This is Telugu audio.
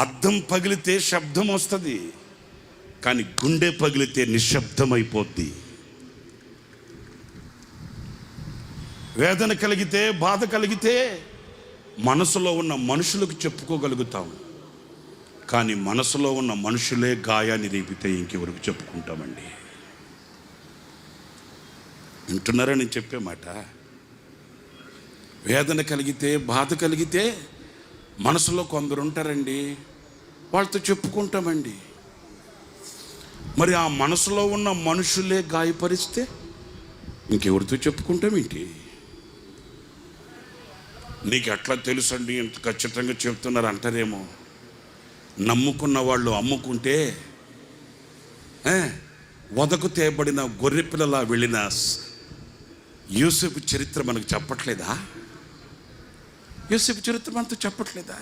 అద్దం పగిలితే శబ్దం వస్తుంది, కానీ గుండె పగిలితే నిశ్శబ్దం అయిపోద్ది. వేదన కలిగితే, బాధ కలిగితే మనసులో ఉన్న మనుషులకు చెప్పుకోగలుగుతాం, కానీ మనసులో ఉన్న మనుషులే గాయాన్ని రేపితే ఇంకెవరికి చెప్పుకుంటామండి? వింటున్నారా నేను చెప్పే మాట? వేదన కలిగితే, బాధ కలిగితే మనసులో కొందరు ఉంటారండి, వాళ్ళతో చెప్పుకుంటామండి. మరి ఆ మనసులో ఉన్న మనుషులే గాయపరిస్తే ఇంకెవరితో చెప్పుకుంటాం ఏంటి? నీకు ఎట్లా తెలుసండి ఎంత ఖచ్చితంగా చెప్తున్నారు అంటారేమో. నమ్ముకున్న వాళ్ళు అమ్ముకుంటే వదకు తేబడిన గొర్రెపిల్లలా వెళ్ళిన యూసుఫ్ చరిత్ర మనకు చెప్పట్లేదా? యూసుఫ్ చరిత్ర మనతో చెప్పట్లేదా?